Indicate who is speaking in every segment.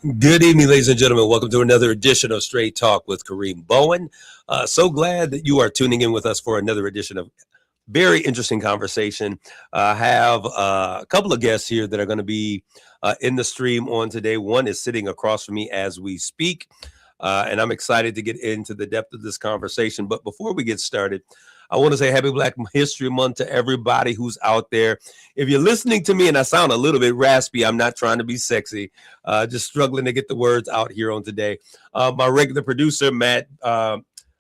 Speaker 1: Good evening, ladies and gentlemen. Welcome to another edition of Straight Talk with Kareem Bowen. So glad that you are tuning in with us for another edition of very interesting conversation. I have a couple of guests here that are going to be in the stream on today. One is sitting across from me as we speak, and I'm excited to get into the depth of this conversation. But before we get started, I want to say Happy Black History Month to everybody who's out there. If you're listening to me and I sound a little bit raspy, I'm not trying to be sexy, just struggling to get the words out here on today. My regular producer, Matt,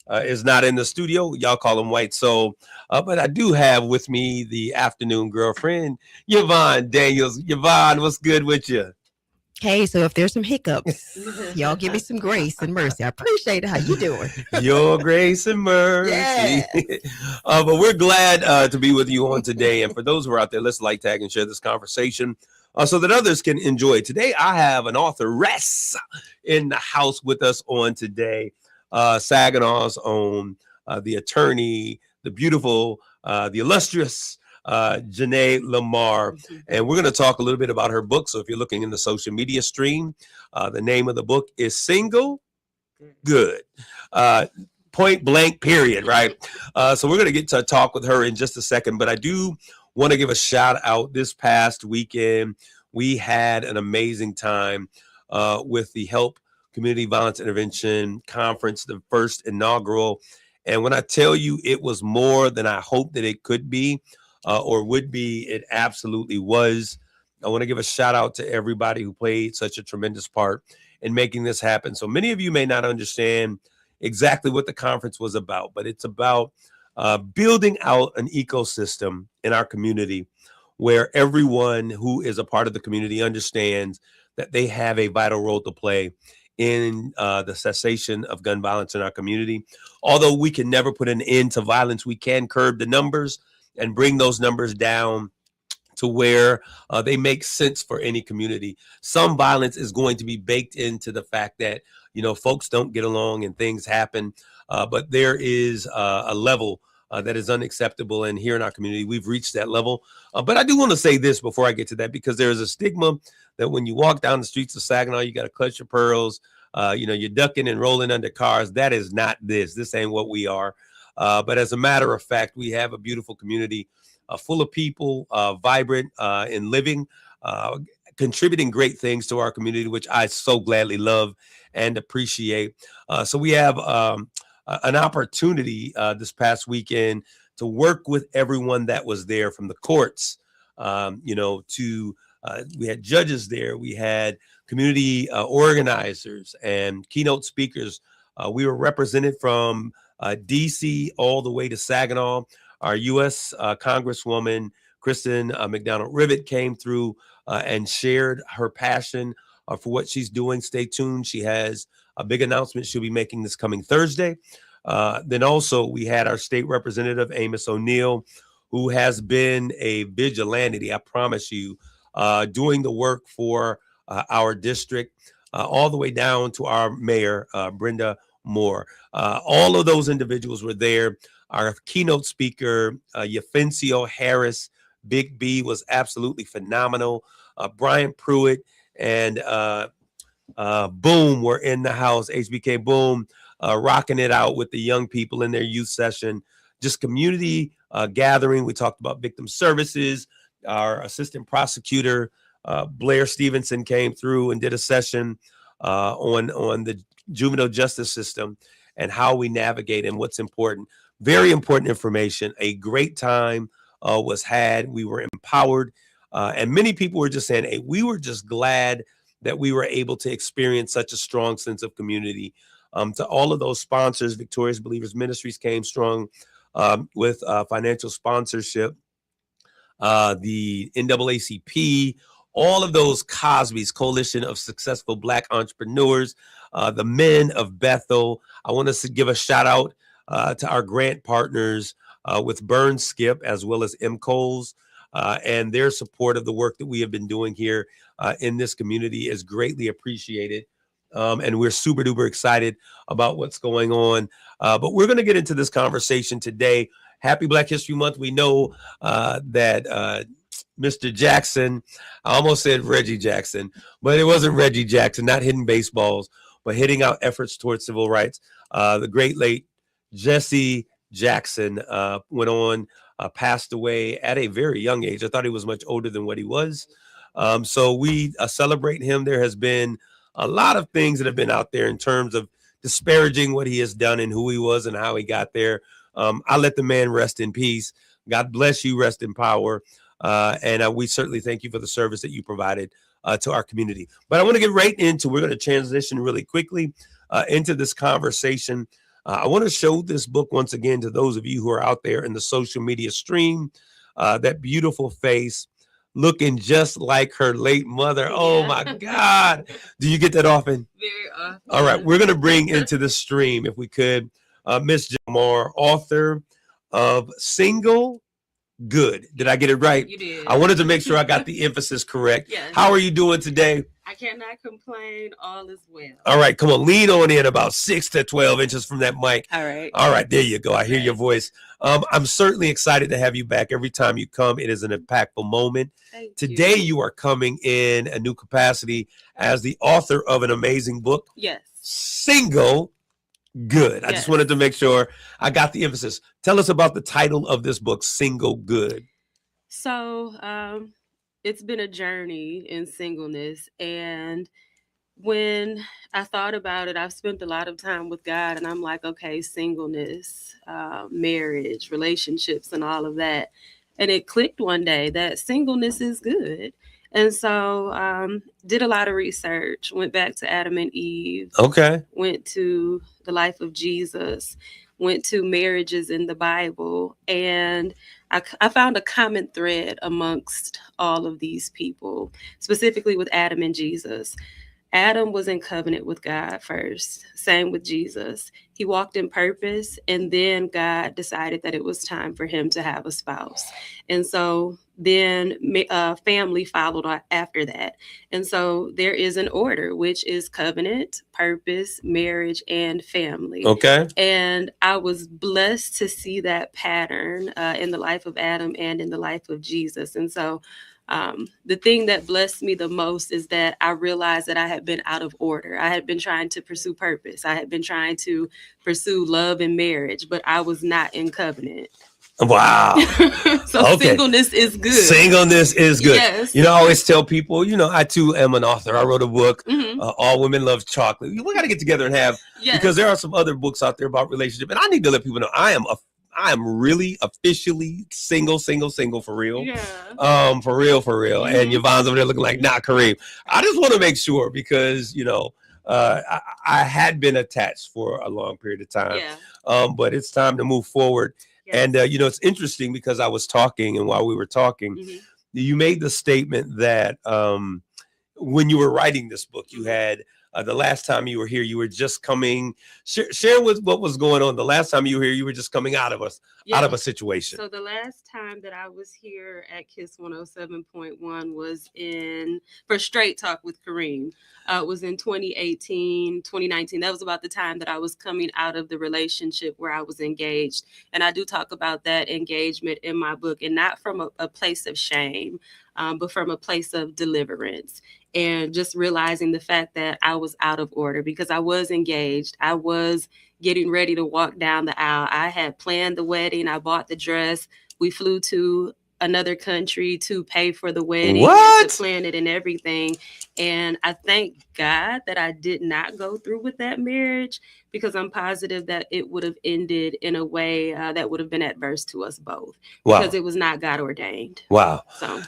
Speaker 1: is not in the studio. Y'all call him White Soul. But I do have with me the afternoon girlfriend, Yvonne Daniels. Yvonne, what's good with you?
Speaker 2: Hey, so if there's some hiccups, y'all give me some grace and mercy. I appreciate it. How you doing?
Speaker 1: Your grace and mercy.
Speaker 2: Yeah.
Speaker 1: But we're glad to be with you on today. And for those who are out there, let's like, tag, and share this conversation so that others can enjoy it. Today, I have an authoress in the house with us on today. Saginaw's own, the attorney, the beautiful, the illustrious Janae Lamar. And we're going to talk a little bit about her book. So if you're looking in the social media stream, the name of the book is Single Good. Point blank, period, right? So we're going to get to talk with her in just a second. But I do want to give a shout out. This past weekend, we had an amazing time with the Help Community Violence Intervention Conference, the first inaugural. And when I tell you it was more than I hoped that it could be or would be, it absolutely was. I want to give a shout out to everybody who played such a tremendous part in making this happen. So many of you may not understand exactly what the conference was about, but it's about building out an ecosystem in our community where everyone who is a part of the community understands that they have a vital role to play in the cessation of gun violence in our community. Although we can never put an end to violence, we can curb the numbers and bring those numbers down to where they make sense for any community. Some violence is going to be baked into the fact that, you know, folks don't get along and things happen, but there is a level that is unacceptable. And here in our community, we've reached that level. But I do want to say this before I get to that, because there is a stigma that when you walk down the streets of Saginaw, you got to clutch your pearls. You're ducking and rolling under cars. That is not this. This ain't what we are. But as a matter of fact, we have a beautiful community full of people, vibrant and living, contributing great things to our community, which I so gladly love and appreciate. So we have an opportunity this past weekend to work with everyone that was there, from the courts, to we had judges there. We had community organizers and keynote speakers. We were represented from DC all the way to Saginaw. Our U.S. Congresswoman, Kristen McDonald-Rivet, came through and shared her passion for what she's doing. Stay tuned. She has a big announcement she'll be making this coming Thursday. Then also we had our state representative, Amos O'Neill, who has been a vigilante, I promise you, doing the work for our district, all the way down to our mayor, Brenda Moore. All of those individuals were there. Our keynote speaker, Yafencio Harris, Big B, was absolutely phenomenal. Brian Pruitt and Boom were in the house. HBK Boom, rocking it out with the young people in their youth session. Just community gathering. We talked about victim services. Our assistant prosecutor, Blair Stevenson, came through and did a session on the juvenile justice system and how we navigate and what's important. Very important information. A great time was had. We were empowered. And many people were just saying, hey, we were just glad that we were able to experience such a strong sense of community. To all of those sponsors, Victorious Believers Ministries came strong with financial sponsorship. The NAACP, all of those Cosby's, Coalition of Successful Black Entrepreneurs, the Men of Bethel. I want to give a shout out to our grant partners with Burn Skip, as well as M. Coles, and their support of the work that we have been doing here in this community is greatly appreciated. And we're super duper excited about what's going on. But we're going to get into this conversation today. Happy Black History Month. We know that Mr. Jackson. I almost said Reggie Jackson, but it wasn't Reggie Jackson, not hitting baseballs, but hitting out efforts towards civil rights. The great late Jesse Jackson went on, passed away at a very young age. I thought he was much older than what he was. So we celebrate him. There has been a lot of things that have been out there in terms of disparaging what he has done and who he was and how he got there. I let the man rest in peace. God bless you. Rest in power. And we certainly thank you for the service that you provided to our community. But I want to get right into, we're going to transition really quickly into this conversation. I want to show this book once again to those of you who are out there in the social media stream. That beautiful face, looking just like her late mother. Oh my God. Do you get that often?
Speaker 3: Very often.
Speaker 1: All right. We're going to bring into the stream, if we could, Miss Jamar, author of Single Good. Did I get it right?
Speaker 3: You did.
Speaker 1: I wanted to make sure I got the emphasis correct.
Speaker 3: Yes.
Speaker 1: How are you doing today?
Speaker 3: I cannot complain. All is well.
Speaker 1: All right. Come on. Lean on in about 6 to 12 inches from that mic.
Speaker 3: All right.
Speaker 1: All right. There you go. I hear your voice. I'm certainly excited to have you back. Every time you come, it is an impactful moment. Today, you are coming in a new capacity as the author of an amazing book.
Speaker 3: Yes.
Speaker 1: Single Good. I just wanted to make sure I got the emphasis. Tell us about the title of this book, Single Good.
Speaker 3: So it's been a journey in singleness. And when I thought about it, I've spent a lot of time with God, and I'm like, okay, singleness, marriage, relationships, and all of that. And it clicked one day that singleness is good. And so did a lot of research, went back to Adam and Eve.
Speaker 1: Okay.
Speaker 3: Went to the life of Jesus, went to marriages in the Bible. And I found a common thread amongst all of these people, specifically with Adam and Jesus. Adam was in covenant with God first. Same with Jesus. He walked in purpose, and then God decided that it was time for him to have a spouse. And so then family followed after that. And so there is an order, which is covenant, purpose, marriage, and family.
Speaker 1: Okay.
Speaker 3: And I was blessed to see that pattern in the life of Adam and in the life of Jesus. And so the thing that blessed me the most is that I realized that I had been out of order. I had been trying to pursue purpose. I had been trying to pursue love and marriage, but I was not in covenant.
Speaker 1: Wow.
Speaker 3: So singleness is good.
Speaker 1: Singleness is good.
Speaker 3: Yes.
Speaker 1: You know, I always tell people, you know, I too am an author. I wrote a book, All Women Love Chocolate. We got to get together and have, because there are some other books out there about relationship. And I need to let people know I am really officially single for real.
Speaker 3: Yeah.
Speaker 1: For real. And Yvonne's over there looking like, nah, Kareem. I just want to make sure because, you know, I had been attached for a long period of time.
Speaker 3: Yeah.
Speaker 1: But it's time to move forward.
Speaker 3: Yes.
Speaker 1: And, you know, it's interesting because I was talking, and while we were talking, you made the statement that when you were writing this book, you had the last time you were here, you were just coming. Share with what was going on. The last time you were here, you were just coming out of a situation.
Speaker 3: So the last time that I was here at KISS 107.1 was for Straight Talk with Kareem. It was in 2018, 2019. That was about the time that I was coming out of the relationship where I was engaged. And I do talk about that engagement in my book, and not from a place of shame, but from a place of deliverance. And just realizing the fact that I was out of order because I was engaged. I was getting ready to walk down the aisle. I had planned the wedding. I bought the dress. We flew to another country to pay for the wedding, and to plan it and everything. And I thank God that I did not go through with that marriage, because I'm positive that it would have ended in a way that would have been adverse to us both.
Speaker 1: Wow.
Speaker 3: Because it was not God ordained.
Speaker 1: Wow.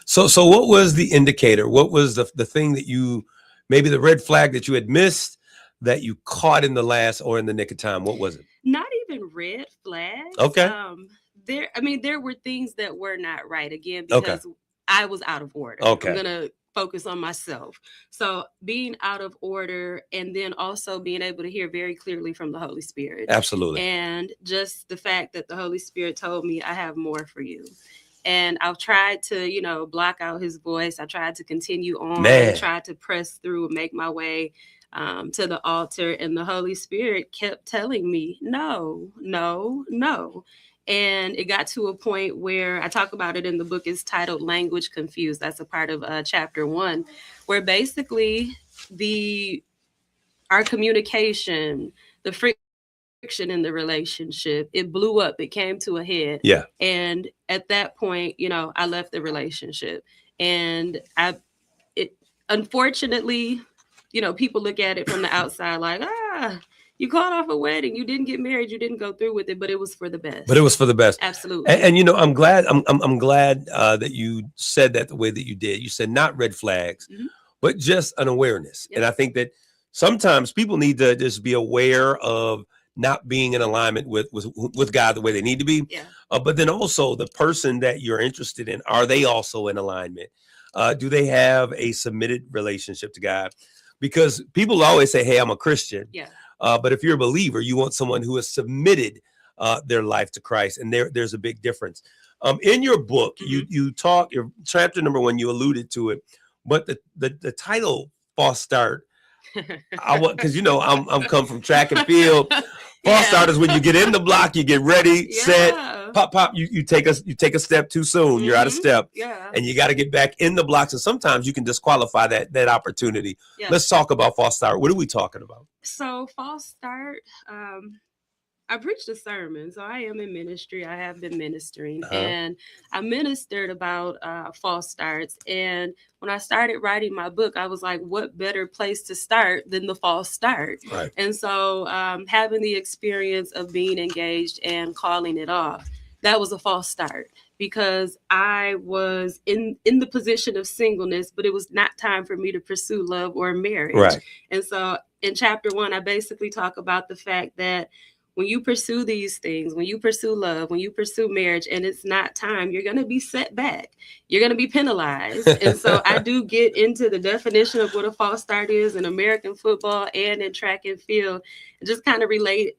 Speaker 1: So what was the indicator? What was the thing that you, maybe the red flag that you had missed that you caught in the last or in the nick of time? What was it?
Speaker 3: Not even red flags.
Speaker 1: Okay.
Speaker 3: There were things that were not right, again, because I was out of order.
Speaker 1: Okay.
Speaker 3: I'm going to focus on myself. So being out of order, and then also being able to hear very clearly from the Holy Spirit.
Speaker 1: Absolutely.
Speaker 3: And just the fact that the Holy Spirit told me, I have more for you. And I've tried to, block out his voice. I tried to continue on and try to press through and make my way to the altar. And the Holy Spirit kept telling me, no. And it got to a point where I talk about it in the book. It's titled Language Confused. That's a part of chapter 1, where basically our communication, the friction in the relationship, it blew up. It came to a head.
Speaker 1: Yeah.
Speaker 3: And at that point, I left the relationship. And unfortunately, people look at it from the outside like, you called off a wedding, you didn't get married, you didn't go through with it, but it was for the best.
Speaker 1: But it was for the best.
Speaker 3: Absolutely.
Speaker 1: And I'm glad. I'm glad that you said that the way that you did. You said not red flags, but just an awareness. Yep. And I think that sometimes people need to just be aware of not being in alignment with God the way they need to be.
Speaker 3: Yeah.
Speaker 1: But then also the person that you're interested in, are they also in alignment? Do they have a submitted relationship to God? Because people always say, hey, I'm a Christian.
Speaker 3: Yeah.
Speaker 1: But if you're a believer, you want someone who has submitted their life to Christ. And there's a big difference. In your book, you talk, your chapter number 1, you alluded to it, but the title, False Start, because I'm come from track and field. False start is when you get in the block, you get ready, set, pop, you take a step too soon, you're out of step, and you got to get back in the blocks. And sometimes you can disqualify that opportunity. Let's talk about false start. What are we talking about?
Speaker 3: So false start, I preached a sermon, so I am in ministry. I have been ministering, and I ministered about false starts. And when I started writing my book, I was like, what better place to start than the false start?
Speaker 1: Right.
Speaker 3: And so having the experience of being engaged and calling it off, that was a false start, because I was in the position of singleness, but it was not time for me to pursue love or marriage.
Speaker 1: Right.
Speaker 3: And so in chapter 1, I basically talk about the fact that when you pursue these things, when you pursue love, when you pursue marriage, and it's not time, you're going to be set back. You're going to be penalized. And so I do get into the definition of what a false start is in American football and in track and field, and just kind of relate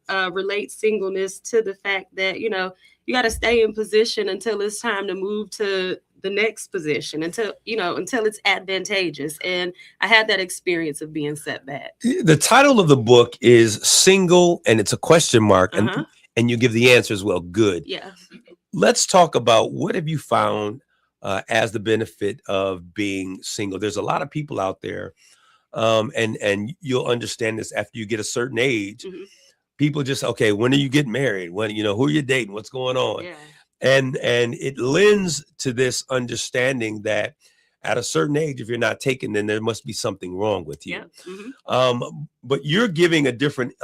Speaker 3: singleness to the fact that, you got to stay in position until it's time to move to the next position, until it's advantageous. And I had that experience of being set back.
Speaker 1: The title of the book is Single, and it's a question mark, and you give the answer as well. Good.
Speaker 3: Yeah.
Speaker 1: Let's talk about, what have you found as the benefit of being single? There's a lot of people out there, and you'll understand this after you get a certain age. People just, okay, when are you getting married? When, who are you dating? What's going on?
Speaker 3: Yeah.
Speaker 1: And it lends to this understanding that at a certain age, if you're not taken, then there must be something wrong with you.
Speaker 3: Yeah.
Speaker 1: But you're giving a different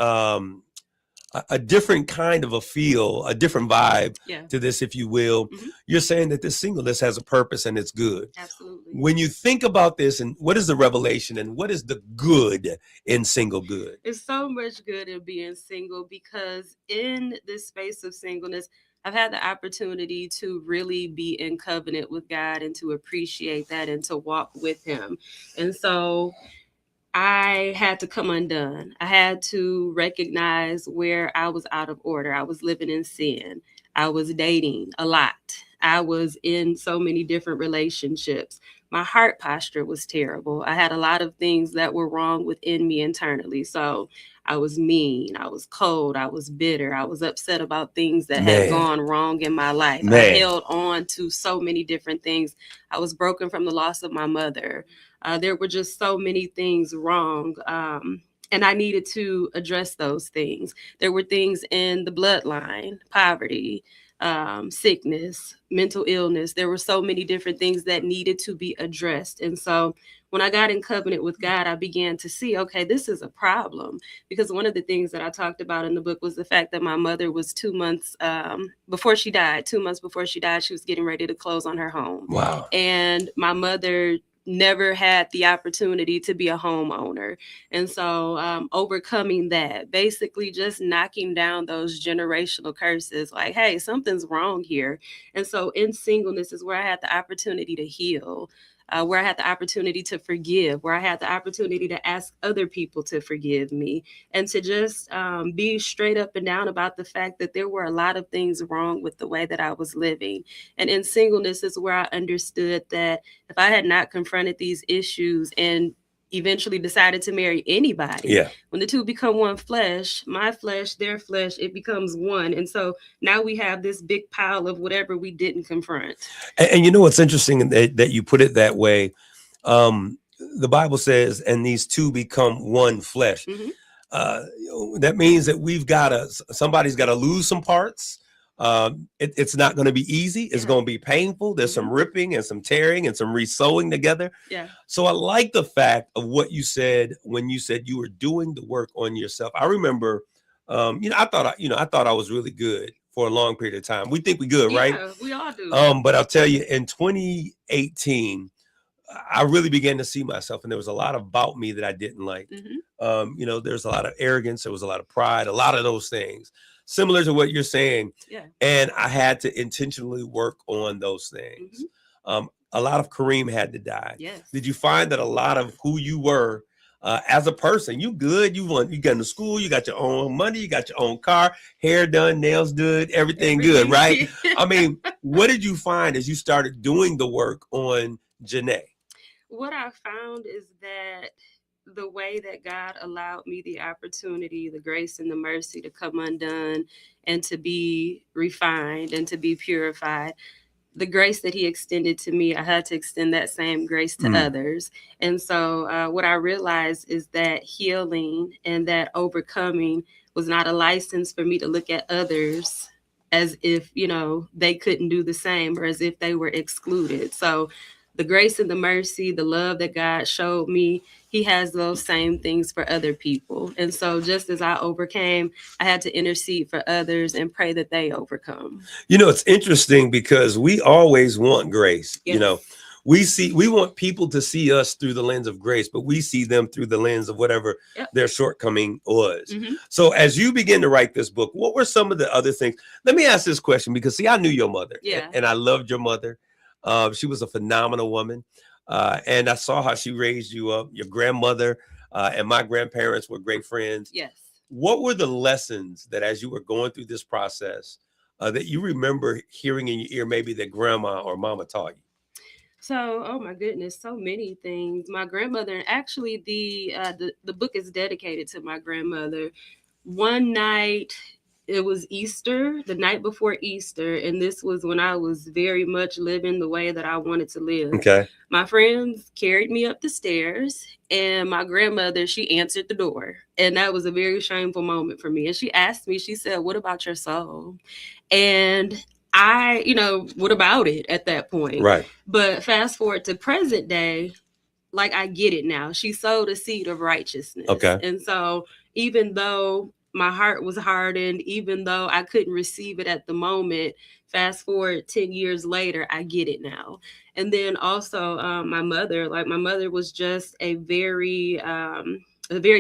Speaker 1: kind of a feel, a different vibe to this, if you will. You're saying that this singleness has a purpose and it's good.
Speaker 3: Absolutely.
Speaker 1: When you think about this, and what is the revelation and what is the good in single good?
Speaker 3: It's so much good in being single, because in this space of singleness, I've had the opportunity to really be in covenant with God and to appreciate that and to walk with him. And so I had to come undone. I had to recognize where I was out of order. I was living in sin. I was dating a lot. I was in so many different relationships. My heart posture was terrible. I had a lot of things that were wrong within me internally. So I was mean, I was cold, I was bitter, I was upset about things that had gone wrong in my life. I held on to so many different things. I was broken from the loss of my mother. There were just so many things wrong. And I needed to address those things. There were things in the bloodline, poverty, sickness, mental illness. There were so many different things that needed to be addressed. And so when I got in covenant with God, I began to see, okay, this is a problem. Because one of the things that I talked about in the book was the fact that my mother was 2 months before she died. 2 months before she died, she was getting ready to close on her home.
Speaker 1: Wow.
Speaker 3: And my mother never had the opportunity to be a homeowner. And so overcoming that, basically just knocking down those generational curses, like, hey, something's wrong here. And so in singleness is where I had the opportunity to heal, where I had the opportunity to forgive, where I had the opportunity to ask other people to forgive me, and to just be straight up and down about the fact that there were a lot of things wrong with the way that I was living. And in singleness is where I understood that if I had not confronted these issues and eventually decided to marry anybody.
Speaker 1: Yeah.
Speaker 3: When the two become one flesh, my flesh, their flesh, it becomes one. And so now we have this big pile of whatever we didn't confront.
Speaker 1: And you know what's interesting that you put it that way. The Bible says, and these two become one flesh.
Speaker 3: Mhm.
Speaker 1: That means that somebody's got to lose some parts. It's not going to be easy. It's
Speaker 3: Yeah.
Speaker 1: going to be painful. There's some ripping and some tearing and some re-sewing together.
Speaker 3: Yeah.
Speaker 1: So I like the fact of what you said when you said you were doing the work on yourself. I remember, I thought I was really good for a long period of time. We think we're good, right?
Speaker 3: Yeah, we all do.
Speaker 1: But I'll tell you, in 2018, I really began to see myself, and there was a lot about me that I didn't like. There's a lot of arrogance, there was a lot of pride, a lot of those things, similar to what you're saying.
Speaker 3: Yeah.
Speaker 1: And I had to intentionally work on those things. A lot of Kareem had to die.
Speaker 3: Yes.
Speaker 1: Did you find that a lot of who you were as a person, you good, you got into school, you got your own money, you got your own car, hair done, nails done, everything good, right? I mean, what did you find as you started doing the work on Janae?
Speaker 3: What I found is that the way that God allowed me the opportunity, the grace and the mercy to come undone and to be refined and to be purified, the grace that he extended to me, I had to extend that same grace to others. And so what I realized is that healing and that overcoming was not a license for me to look at others as if, they couldn't do the same or as if they were excluded. So the grace and the mercy, the love that God showed me, he has those same things for other people. And so just as I overcame, I had to intercede for others and pray that they overcome.
Speaker 1: It's interesting because we always want grace.
Speaker 3: Yes.
Speaker 1: We want people to see us through the lens of grace, but we see them through the lens of whatever their shortcoming was. So as you begin to write this book, what were some of the other things? Let me ask this question because I knew your mother and I loved your mother. She was a phenomenal woman. And I saw how she raised you up. Your grandmother and my grandparents were great friends.
Speaker 3: Yes.
Speaker 1: What were the lessons that as you were going through this process that you remember hearing in your ear, maybe that grandma or mama taught you?
Speaker 3: So, oh my goodness, so many things. My grandmother, and actually the book is dedicated to my grandmother. One night, it was Easter, the night before Easter, and this was when I was very much living the way that I wanted to live.
Speaker 1: Okay.
Speaker 3: My friends carried me up the stairs, and my grandmother, she answered the door. And that was a very shameful moment for me. And she asked me, she said, "What about your soul?" And I, what about it at that point?
Speaker 1: Right.
Speaker 3: But fast forward to present day, like I get it now. She sowed a seed of righteousness.
Speaker 1: Okay.
Speaker 3: And so even though my heart was hardened, even though I couldn't receive it at the moment, fast forward 10 years later, I get it now. And then also my mother was just a very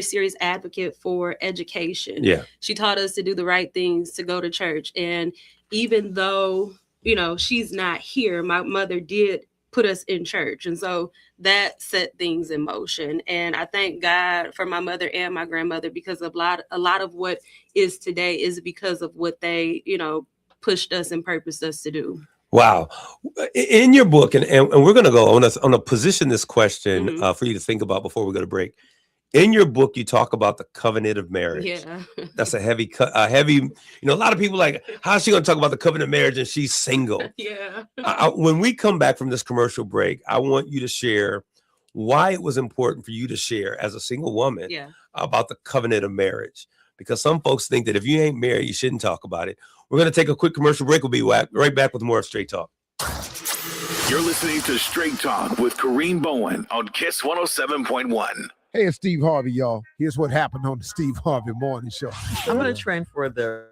Speaker 3: serious advocate for education.
Speaker 1: Yeah.
Speaker 3: She taught us to do the right things, to go to church. And even though, she's not here, my mother did put us in church. And so that set things in motion. And I thank God for my mother and my grandmother, because a lot of what is today is because of what they, pushed us and purposed us to do.
Speaker 1: Wow. In your book, and we're going to go on to position this question for you to think about before we go to break. In your book, you talk about the covenant of marriage.
Speaker 3: Yeah.
Speaker 1: That's a heavy, a lot of people like, how's she going to talk about the covenant of marriage and she's single?
Speaker 3: Yeah.
Speaker 1: When we come back from this commercial break, I want you to share why it was important for you to share as a single woman about the covenant of marriage. Because some folks think that if you ain't married, you shouldn't talk about it. We're going to take a quick commercial break. We'll be right back with more of Straight Talk.
Speaker 4: You're listening to Straight Talk with Kareem Bowen on KISS 107.1.
Speaker 5: Hey, it's Steve Harvey, y'all. Here's what happened on the Steve Harvey Morning Show.
Speaker 6: I'm going to train for the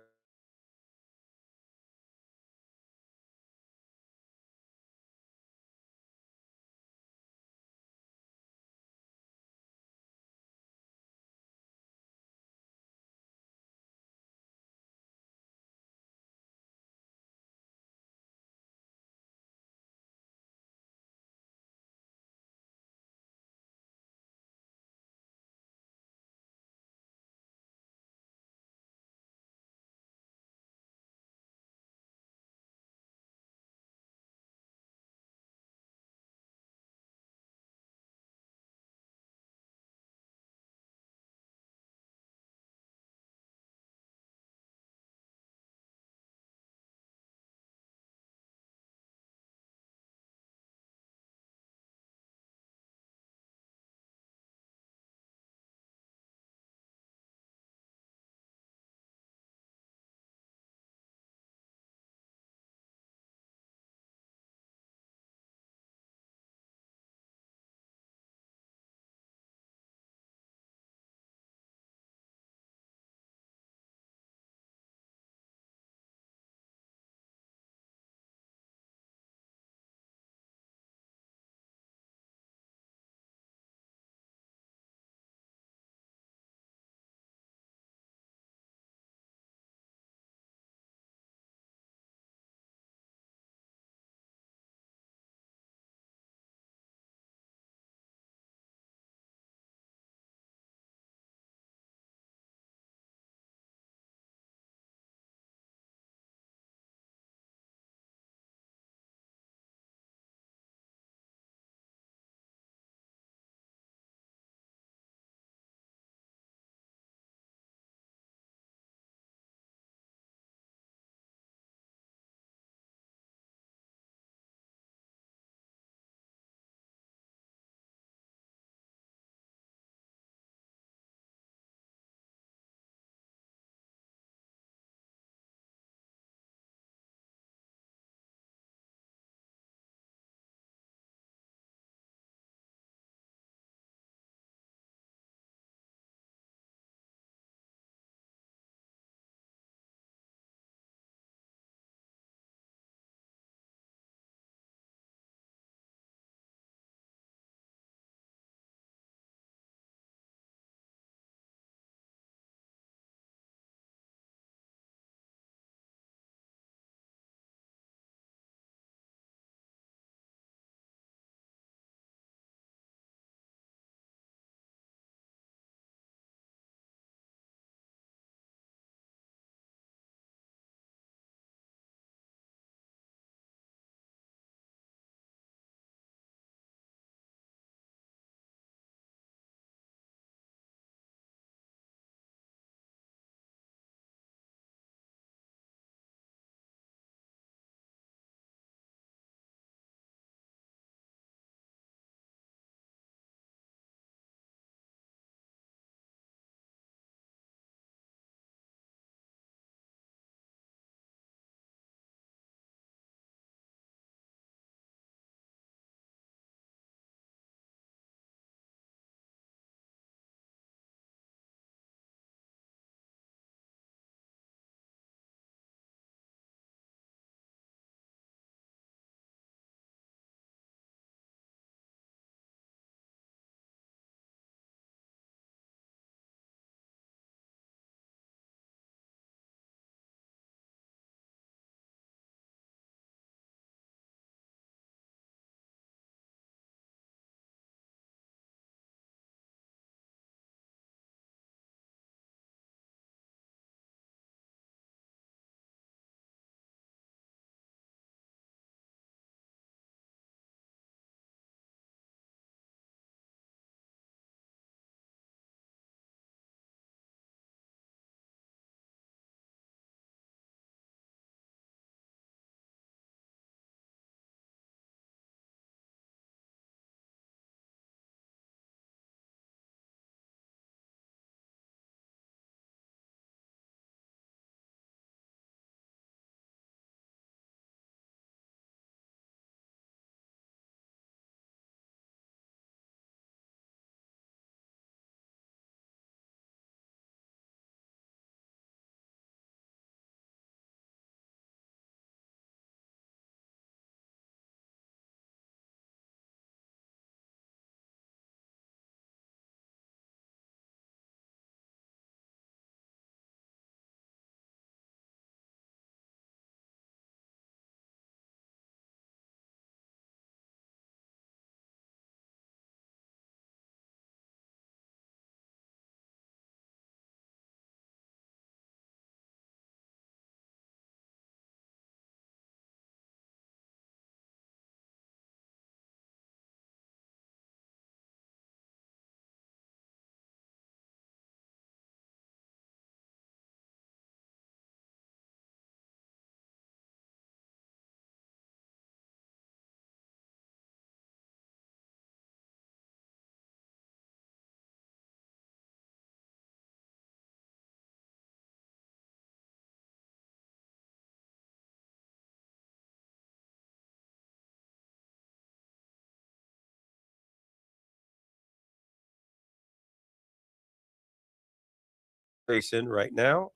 Speaker 1: right now.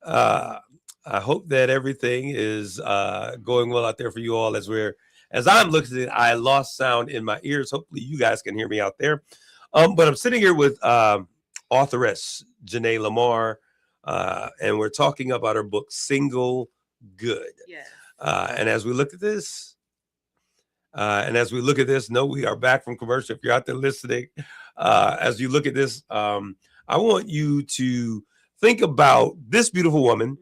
Speaker 1: Uh, I hope that everything is going well out there for you all as I'm looking at it. I lost sound in my ears. Hopefully you guys can hear me out there. But I'm sitting here with authoress Janae Lamar, and we're talking about her book, Single Good.
Speaker 3: Yes.
Speaker 1: And as we look at this, no, we are back from commercial. If you're out there listening, as you look at this, I want you to think about this beautiful woman.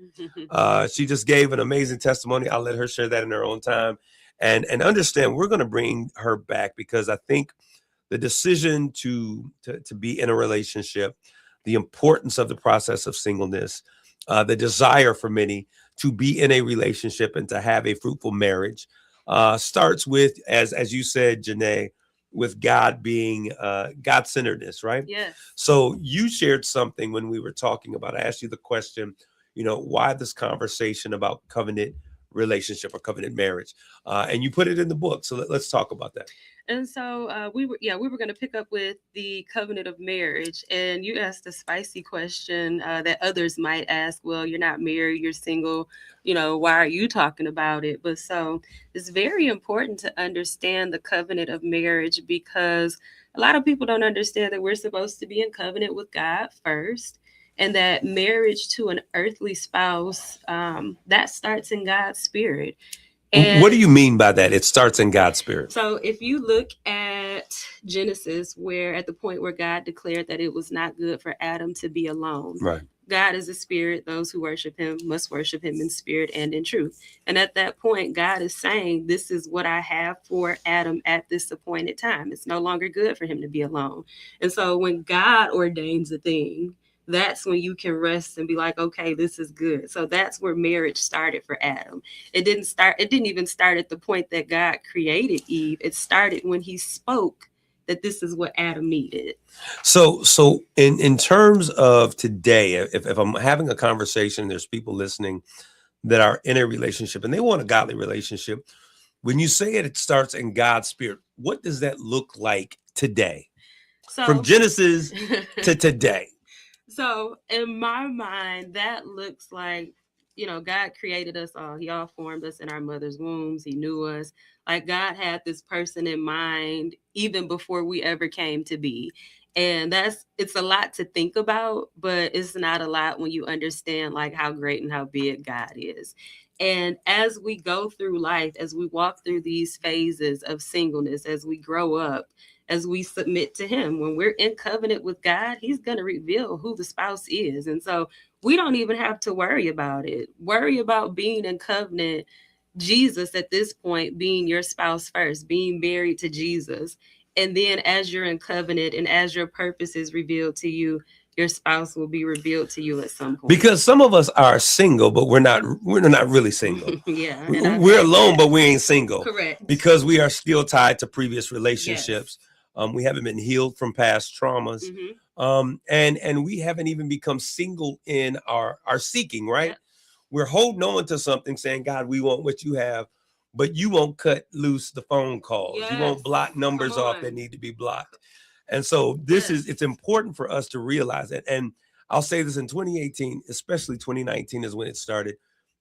Speaker 1: She just gave an amazing testimony. I'll let her share that in her own time, and understand we're going to bring her back because I think the decision to be in a relationship, the importance of the process of singleness, the desire for many to be in a relationship and to have a fruitful marriage, starts with, as you said, Janae, with God being God-centeredness, right?
Speaker 3: Yes.
Speaker 1: So you shared something when we were talking about, I asked you the question, why this conversation about covenant relationship or covenant marriage? And you put it in the book. So let's talk about that.
Speaker 3: And so we were going to pick up with the covenant of marriage. And you asked a spicy question that others might ask. Well, you're not married, you're single. Why are you talking about it? But so it's very important to understand the covenant of marriage because a lot of people don't understand that we're supposed to be in covenant with God first. And that marriage to an earthly spouse, that starts in God's spirit.
Speaker 1: And what do you mean by that? It starts in God's spirit.
Speaker 3: So if you look at Genesis, where at the point where God declared that it was not good for Adam to be alone.
Speaker 1: Right.
Speaker 3: God is a spirit. Those who worship him must worship him in spirit and in truth. And at that point, God is saying, this is what I have for Adam at this appointed time. It's no longer good for him to be alone. And so when God ordains a thing, that's when you can rest and be like, okay, this is good. So that's where marriage started for Adam. It didn't even start at the point that God created Eve. It started when he spoke that this is what Adam needed.
Speaker 1: So in terms of today, if I'm having a conversation, there's people listening that are in a relationship and they want a godly relationship. When you say it starts in God's spirit, what does that look like today? From Genesis to today?
Speaker 3: So in my mind, that looks like, God created us all. He all formed us in our mother's wombs. He knew us. Like God had this person in mind even before we ever came to be. And it's a lot to think about, but it's not a lot when you understand like how great and how big God is. And as we go through life, as we walk through these phases of singleness, as we grow up, as we submit to him, when we're in covenant with God, he's going to reveal who the spouse is. And so we don't even have to worry about it. Worry about being in covenant, Jesus at this point being your spouse first, being married to Jesus. And then as you're in covenant and as your purpose is revealed to you, your spouse will be revealed to you at some point.
Speaker 1: Because some of us are single, but we're not really single.
Speaker 3: Yeah.
Speaker 1: We're alone, but we ain't single.
Speaker 3: Correct.
Speaker 1: Because we are still tied to previous relationships. Yes. We haven't been healed from past traumas. Mm-hmm. And we haven't even become single in our seeking, right? Yep. We're holding on to something saying, God, we want what you have, but you won't cut loose the phone calls. Yes. You won't block numbers off that need to be blocked. And so it's important for us to realize it. And I'll say this, in 2018, especially 2019 is when it started.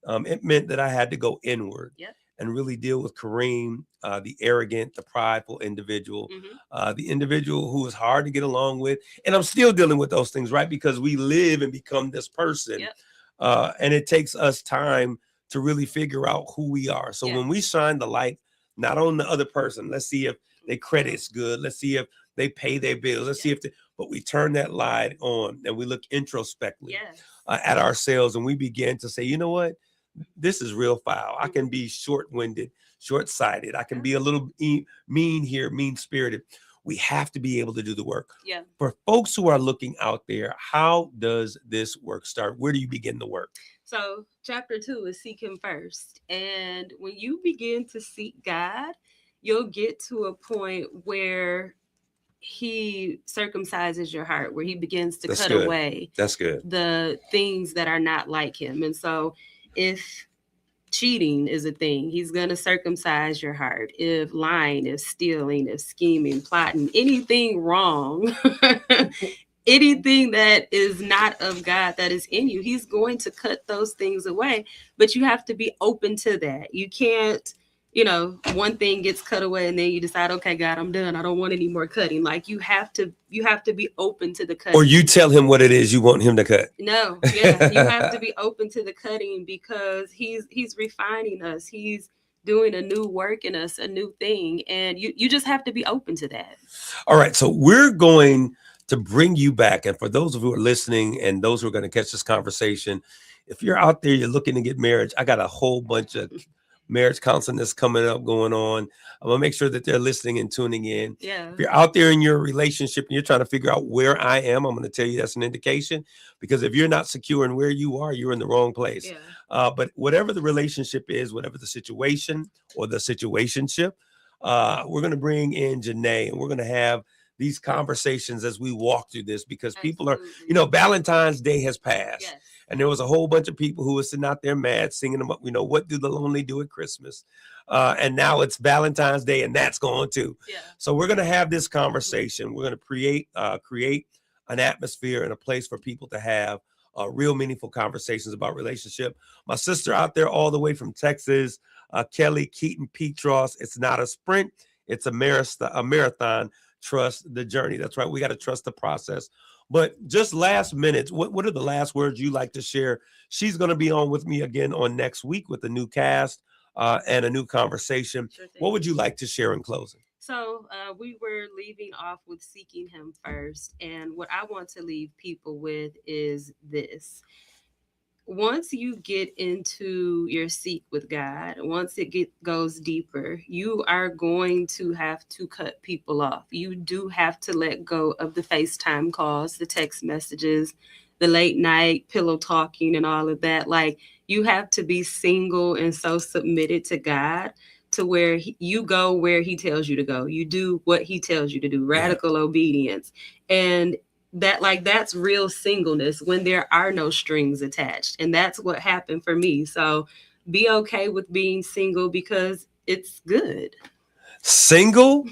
Speaker 1: It meant that I had to go inward. Yep. And really deal with Kareem, the arrogant, the prideful individual, mm-hmm. The individual who is hard to get along with. And I'm still dealing with those things, right? Because we live and become this person. Yep. And it takes us time to really figure out who we are. So when we shine the light, not on the other person, let's see if their credit's good. Let's see if they pay their bills. Let's see but we turn that light on and we look introspectively at ourselves. And we begin to say, you know what? This is real foul. I can be short-winded, short-sighted. I can be a little mean here, mean-spirited. We have to be able to do the work. Yeah. For folks who are looking out there, how does this work start? Where do you begin the work?
Speaker 3: So chapter 2 is seek him first. And when you begin to seek God, you'll get to a point where he circumcises your heart, where he begins to cut away the things that are not like him. And so if cheating is a thing, he's going to circumcise your heart. If lying, if stealing, if scheming, plotting, anything wrong anything that is not of God that is in you, he's going to cut those things away. But you have to be open to that. You can't, one thing gets cut away and then you decide, okay, God, I'm done. I don't want any more cutting. Like you have to be open to the cutting.
Speaker 1: Or you tell him what it is you want him to cut.
Speaker 3: No, yeah, you have to be open to the cutting because he's refining us. He's doing a new work in us, a new thing, and you just have to be open to that.
Speaker 1: All right, so we're going to bring you back, and for those of you who are listening and those who are going to catch this conversation, if you're out there, you're looking to get marriage, I got a whole bunch of marriage counseling that's coming up going on. I'm gonna make sure that they're listening and tuning in.
Speaker 3: Yeah.
Speaker 1: If you're out there in your relationship and you're trying to figure out where I am, I'm going to tell you that's an indication, because if you're not secure in where you are, you're in the wrong place.
Speaker 3: Yeah.
Speaker 1: But whatever the relationship is, whatever the situation or the situationship, we're going to bring in Janae and we're going to have these conversations as we walk through this, because people are, Valentine's Day has passed.
Speaker 3: Yes.
Speaker 1: And there was a whole bunch of people who were sitting out there mad, singing them up, what do the lonely do at Christmas? And now it's Valentine's Day and that's gone too.
Speaker 3: Yeah.
Speaker 1: So we're going to have this conversation. We're going to create an atmosphere and a place for people to have real meaningful conversations about relationship. My sister out there all the way from Texas, Kelly Keaton Petros, it's not a sprint, it's a marathon. Trust the journey. That's right. We got to trust the process. But just last minute, what are the last words you like to share? She's going to be on with me again on next week with a new cast and a new conversation.
Speaker 3: Sure thing.
Speaker 1: What would you like to share in closing?
Speaker 3: So we were leaving off with seeking him first. And what I want to leave people with is this. Once you get into your seek with God, once it goes deeper, you are going to have to cut people off. You do have to let go of the FaceTime calls, the text messages, the late night pillow talking and all of that. Like, you have to be single and so submitted to God to where you go where he tells you to go. You do what he tells you to do, radical obedience. And that's real singleness when there are no strings attached. And that's what happened for me. So be okay with being single because it's good.
Speaker 1: Single,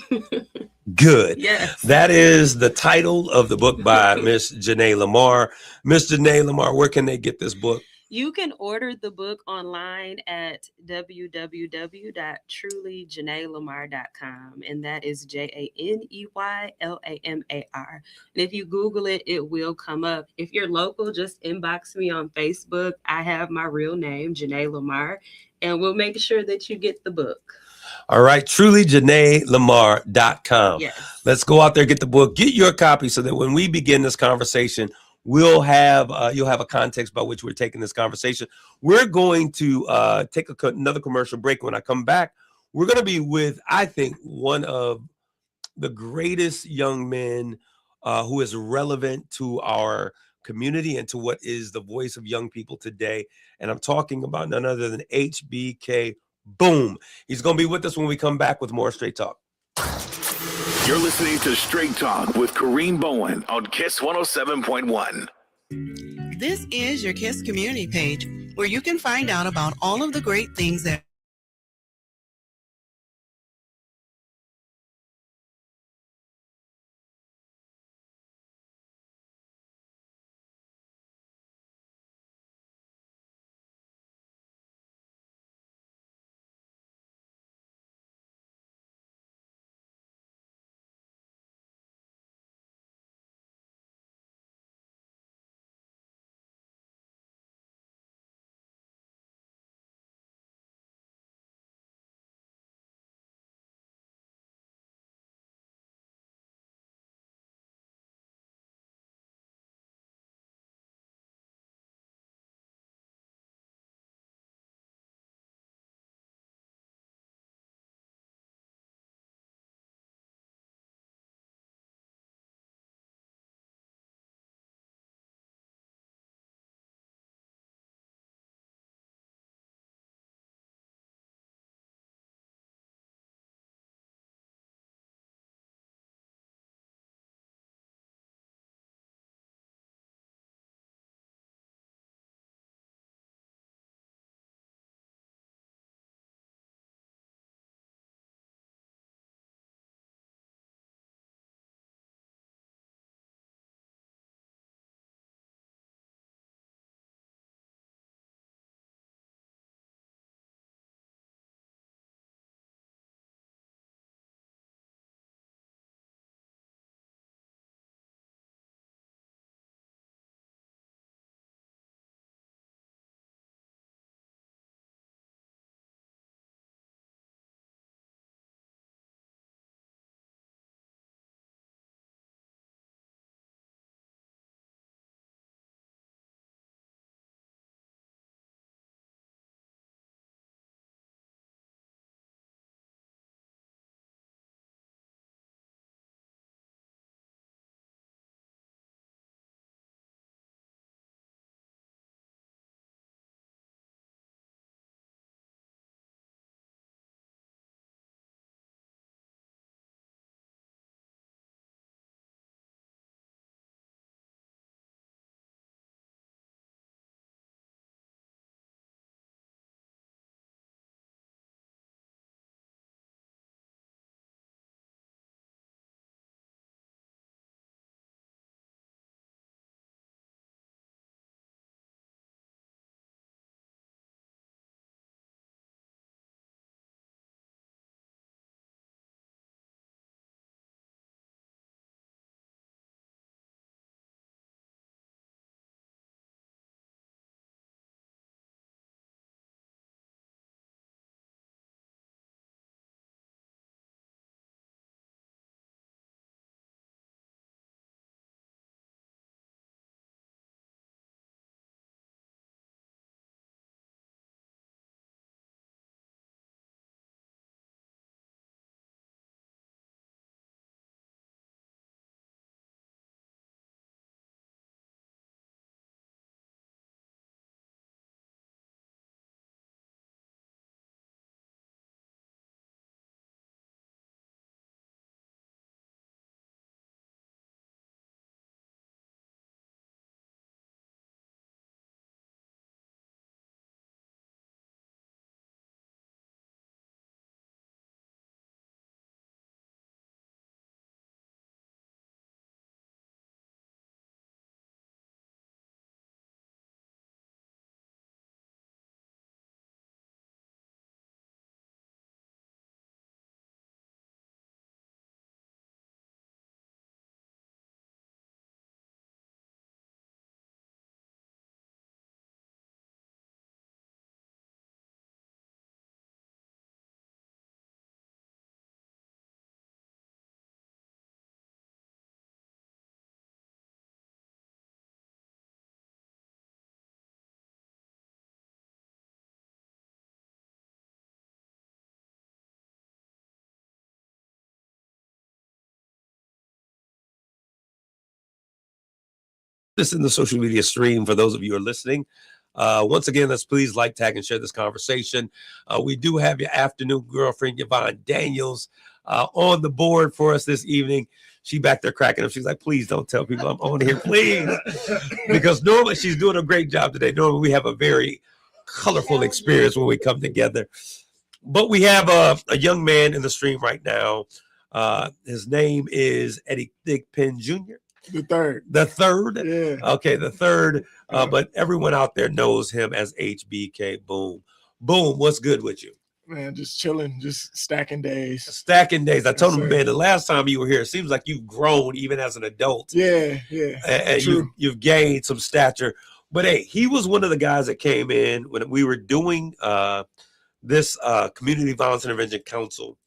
Speaker 1: good.
Speaker 3: Yes.
Speaker 1: That is the title of the book by Miss Janae Lamar. Miss Janae Lamar, where can they get this book?
Speaker 3: You can order the book online at www.trulyjanaelamar.com, and that is JANEYLAMAR. And if you Google it, it will come up. If you're local, just inbox me on Facebook. I have my real name, Janae Lamar, and we'll make sure that you get the book.
Speaker 1: All right, trulyjanaelamar.com.
Speaker 3: Yes.
Speaker 1: Let's go out there, get the book, get your copy so that when we begin this conversation, we'll have you'll have a context by which we're taking this conversation. We're going to take another commercial break. When I come back, we're going to be with, I think, one of the greatest young men who is relevant to our community and to what is the voice of young people today. And I'm talking about none other than HBK Boom. He's going to be with us when we come back with more Straight Talk.
Speaker 4: You're listening to Straight Talk with Kareem Bowen on KISS 107.1.
Speaker 7: This is your KISS community page where you can find out about all of the great things that
Speaker 1: This in the social media stream for those of you who are listening. Once again, let's please like, tag, and share this conversation. We do have your afternoon girlfriend, Yvonne Daniels, on the board for us this evening. She back there cracking up. She's like, please don't tell people I'm on here, please. Because normally she's doing a great job today. Normally we have a very colorful experience when we come together. But we have a young man in the stream right now. His name is Eddie Thigpen Jr.
Speaker 8: The third.
Speaker 1: The third?
Speaker 8: Yeah.
Speaker 1: Okay, the third. But everyone out there knows him as HBK Boom. Boom, what's good with you?
Speaker 8: Man, just chilling, just stacking days.
Speaker 1: Stacking days. I told him,
Speaker 8: sir.
Speaker 1: man, the last time you were here, it seems like you've grown even as an adult.
Speaker 8: Yeah.
Speaker 1: And you've gained some stature. But hey, he was one of the guys that came in when we were doing this Community Violence Intervention Council.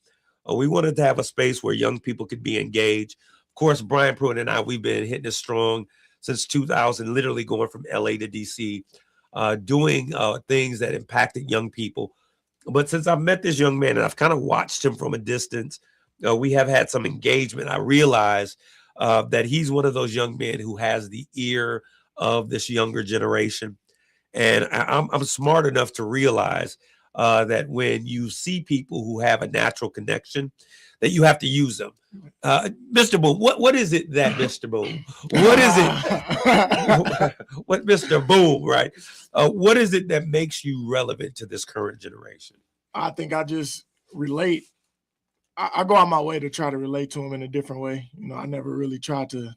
Speaker 1: We wanted to have a space where young people could be engaged. Of course, Brian Pruitt and I, we've been hitting it strong since 2000, literally going from LA to DC, doing things that impacted young people. But since I've met this young man and I've kind of watched him from a distance, we have had some engagement. I realize that he's one of those young men who has the ear of this younger generation. And I'm smart enough to realize that when you see people who have a natural connection, that you have to use them. Mr. Boom, what is it that Mr. Boom? What is it? What Mr. Boom, right? What is it that makes you relevant to this current generation?
Speaker 8: I think I just relate. I go out my way to try to relate to him in a different way. You know, I never really tried to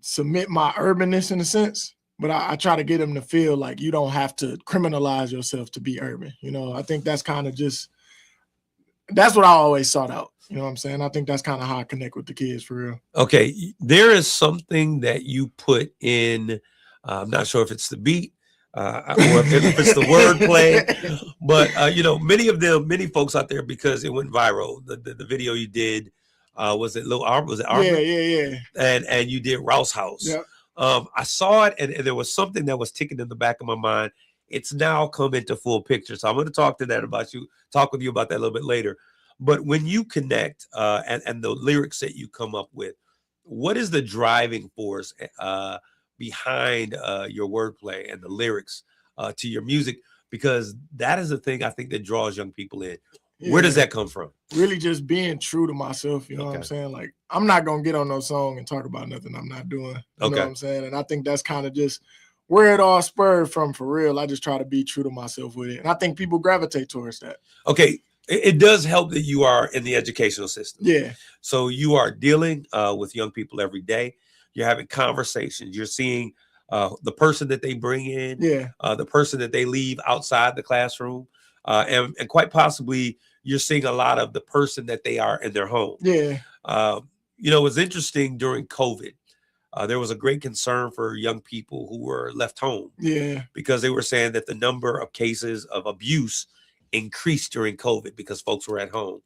Speaker 8: submit my urbanness in a sense, but I try to get him to feel like you don't have to criminalize yourself to be urban. You know, I think that's kind of that's what I always sought out. You know what I'm saying? I think that's kind of how I connect with the kids for real.
Speaker 1: Okay. There is something that you put in, I'm not sure if it's the beat or if it's the wordplay, but many folks out there, because it went viral, the video you did, was it Armor?
Speaker 8: Yeah.
Speaker 1: And you did Rouse House.
Speaker 8: Yeah.
Speaker 1: I saw it and there was something that was ticking in the back of my mind. It's now come into full picture. So I'm going to talk with you about that a little bit later. But when you connect and the lyrics that you come up with, what is the driving force behind your wordplay and the lyrics to your music? Because that is the thing I think that draws young people in. Yeah. Where does that come from?
Speaker 8: Really just being true to myself. You know what I'm saying? Like, I'm not going to get on no song and talk about nothing I'm not doing. You know what I'm saying? And I think that's kind of just where it all spurred from, for real. I just try to be true to myself with it. And I think people gravitate towards that.
Speaker 1: Okay. It does help that you are in the educational system.
Speaker 8: Yeah.
Speaker 1: So you are dealing with young people every day. You're having conversations. You're seeing the person that they bring in, the person that they leave outside the classroom. And quite possibly you're seeing a lot of the person that they are in their home.
Speaker 8: Yeah.
Speaker 1: It was interesting during COVID. There was a great concern for young people who were left home.
Speaker 8: Yeah.
Speaker 1: Because they were saying that the number of cases of abuse increased during COVID because folks were at home.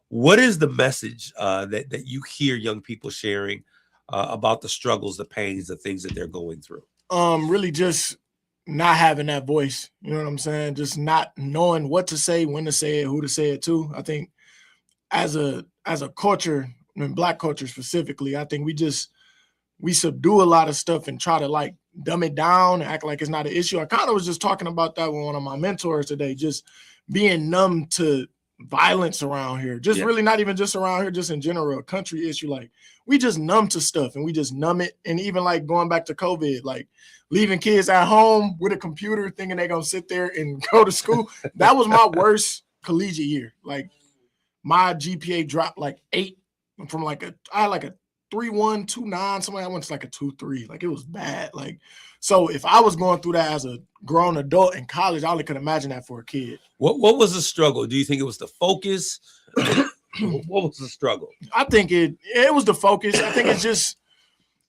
Speaker 1: What is the message that you hear young people sharing about the struggles, the pains, the things that they're going through?
Speaker 8: Really just not having that voice. You know what I'm saying? Just not knowing what to say, when to say it, who to say it to. I think as a culture, and Black culture specifically, I think we subdue a lot of stuff and try to like dumb it down and act like it's not an issue. I kind of was just talking about that with one of my mentors today, just being numb to violence around here. Just really not even just around here, just in general, a country issue. Like, we just numb to stuff and we just numb it. And even like going back to COVID, like leaving kids at home with a computer thinking they're going to sit there and go to school. That was my worst collegiate year. Like, my GPA dropped like 8 from I had like a 3.1, 2.9, something. I went to like a 2.3. Like, it was bad. Like, so if I was going through that as a grown adult in college, I only could imagine that for a kid.
Speaker 1: What was the struggle? Do you think it was the focus? What was the struggle?
Speaker 8: I think it was the focus. I think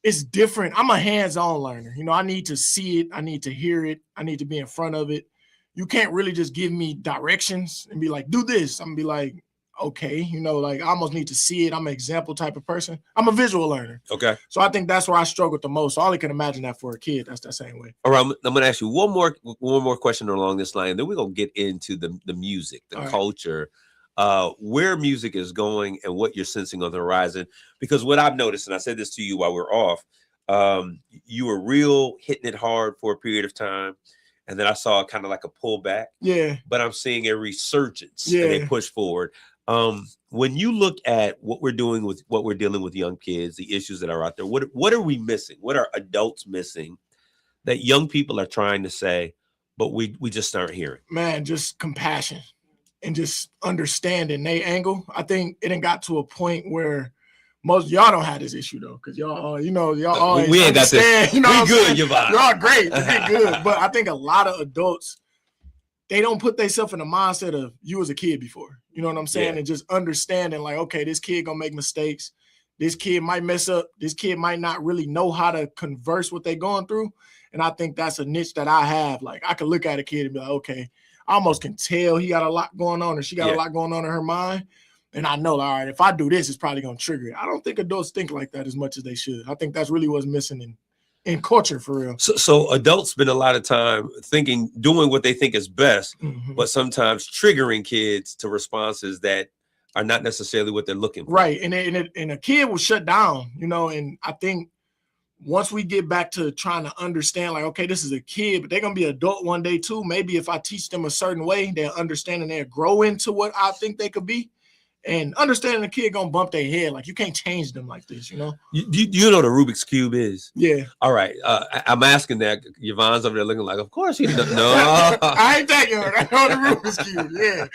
Speaker 8: it's different. I'm a hands-on learner. You know, I need to see it. I need to hear it. I need to be in front of it. You can't really just give me directions and be like, do this. I'm gonna be like, okay, you know, like I almost need to see it. I'm an example type of person. I'm a visual learner.
Speaker 1: Okay.
Speaker 8: So I think that's where I struggled the most. So I only can imagine that for a kid. That's that same way.
Speaker 1: All right. I'm going to ask you one more question along this line. Then we're going to get into the music, the culture, where music is going and what you're sensing on the horizon. Because what I've noticed, and I said this to you while we're off, You were real hitting it hard for a period of time, and then I saw kind of like a pullback.
Speaker 8: Yeah.
Speaker 1: But I'm seeing a resurgence and a
Speaker 8: Yeah.
Speaker 1: push forward. When you look at what we're dealing with young kids, the issues that are out there, what are we missing? What are adults missing that young people are trying to say, but we just aren't hearing?
Speaker 8: Man, just compassion and just understanding they angle. I think it done got to a point where most y'all don't have this issue though, because y'all, y'all always
Speaker 1: we ain't got this.
Speaker 8: You know,
Speaker 1: we good, Yvonne.
Speaker 8: y'all great, we good. But I think a lot of adults, they don't put themselves in the mindset of you as a kid before. You know what I'm saying?
Speaker 1: Yeah.
Speaker 8: And just understanding like, okay, this kid gonna make mistakes. This kid might mess up. This kid might not really know how to converse what they're going through. And I think that's a niche that I have. Like I can look at a kid and be like, okay, I almost can tell he got a lot going on or she got a lot going on in her mind. And I know, all right, if I do this, it's probably going to trigger it. I don't think adults think like that as much as they should. I think that's really what's missing in culture for real.
Speaker 1: So adults spend a lot of time doing what they think is best, but sometimes triggering kids to responses that are not necessarily what they're looking for.
Speaker 8: Right. And a kid will shut down, and I think once we get back to trying to understand, like, okay, this is a kid, but they're going to be adult one day too. Maybe if I teach them a certain way, they'll understand and they'll grow into what I think they could be. And understanding the kid going to bump their head. Like, you can't change them like this,
Speaker 1: You know what a Rubik's Cube is?
Speaker 8: Yeah.
Speaker 1: All right. I'm asking that. Yvonne's over there looking like, of course he doesn't know.
Speaker 8: I ain't taking her. I know the Rubik's Cube.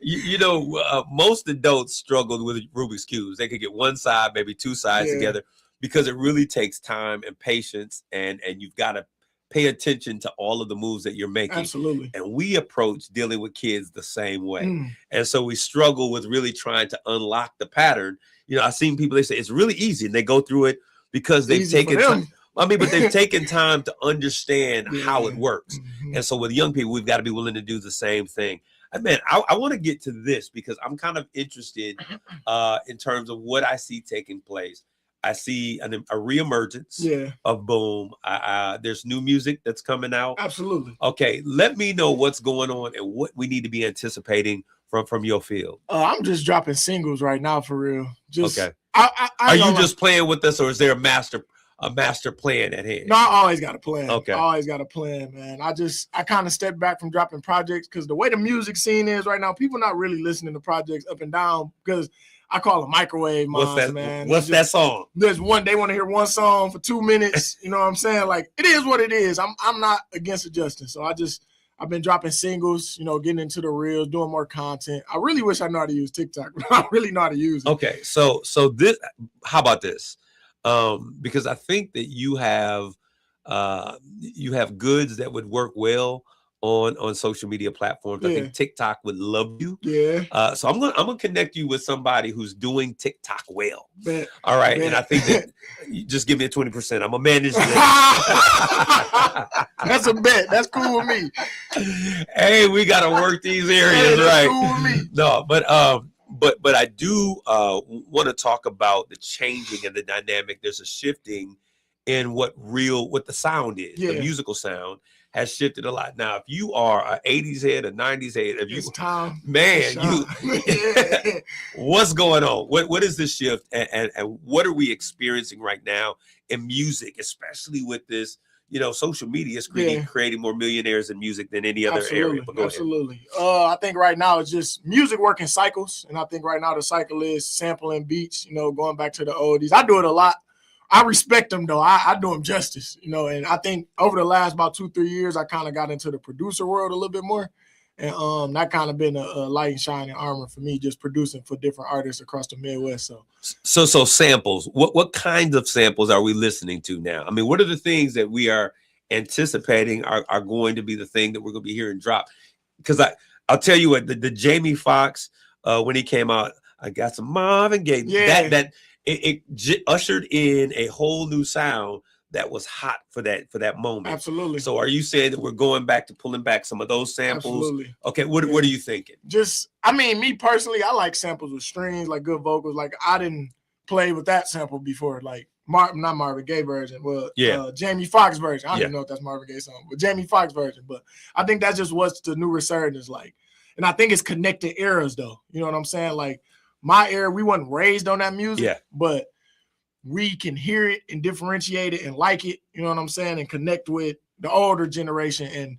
Speaker 8: Yeah.
Speaker 1: Most adults struggle with Rubik's Cubes. They could get one side, maybe two sides together, because it really takes time and patience, and you've got to pay attention to all of the moves that you're making.
Speaker 8: Absolutely.
Speaker 1: And we approach dealing with kids the same way. And so we struggle with really trying to unlock the pattern. I've seen people, they say it's really easy, and they go through it because they've taken time. But they've taken time to understand how it works. And so with young people, we've got to be willing to do the same thing. Man, I want to get to this because I'm kind of interested in terms of what I see taking place. I see a reemergence of Boom. There's new music that's coming out.
Speaker 8: Absolutely.
Speaker 1: Okay, let me know what's going on and what we need to be anticipating from your field.
Speaker 8: I'm just dropping singles right now for real.
Speaker 1: Okay. Are you just playing with us, or is there a master plan at hand?
Speaker 8: No, I always got a plan.
Speaker 1: Okay.
Speaker 8: I always got a plan, man. I kind of stepped back from dropping projects because the way the music scene is right now, people not really listening to projects up and down because I call them microwave moms, man.
Speaker 1: What's that song?
Speaker 8: There's one, they want to hear one song for 2 minutes. You know what I'm saying? Like, it is what it is. I'm not against adjusting. So I've been dropping singles, getting into the reels, doing more content. I really wish I know how to use TikTok, but I really know how to use it.
Speaker 1: Okay. So this, how about this? Because I think that you have goods that would work well on social media platforms. I think TikTok would love you.
Speaker 8: Yeah.
Speaker 1: So I'm gonna connect you with somebody who's doing TikTok well.
Speaker 8: Bet.
Speaker 1: All right. Bet. And I think that you just give me a 20%. I'm gonna manage that.
Speaker 8: That's a bet. That's cool with me.
Speaker 1: Hey, we gotta work these areas, right?
Speaker 8: Cool with me.
Speaker 1: No, but I do want to talk about the changing and the dynamic. There's a shifting in what the sound is. The musical sound has shifted a lot. Now, if you are an 80s head, a 90s head, what's going on? What is this shift, and what are we experiencing right now in music, especially with this? Social media is creating more millionaires in music than any other area. But go ahead.
Speaker 8: I think right now it's just music working cycles. And I think right now the cycle is sampling beats, going back to the oldies. I do it a lot. I respect them though. I do them justice, and I think over the last about 2-3 years, I kind of got into the producer world a little bit more. And that kind of been a light and shining armor for me, just producing for different artists across the Midwest.
Speaker 1: So samples. What kinds of samples are we listening to now? I mean, what are the things that we are anticipating are going to be the thing that we're going to be hearing drop? Because I'll tell you what, the Jamie Foxx, when he came out, I got some Marvin Gaye. Yeah. It ushered in a whole new sound that was hot for that moment.
Speaker 8: Absolutely.
Speaker 1: So are you saying that we're going back to pulling back some of those samples?
Speaker 8: Absolutely.
Speaker 1: Okay, what are you thinking?
Speaker 8: Me personally, I like samples with strings, like good vocals. Like, I didn't play with that sample before, like not Marvin Gaye version, but Jamie Foxx version. I don't even know if that's Marvin Gaye song, but Jamie Foxx version. But I think that's just what's the new resurgence like. And I think it's connected eras though. You know what I'm saying? Like, my era, we wasn't raised on that music, but we can hear it and differentiate it and like it, you know what I'm saying, and connect with the older generation. And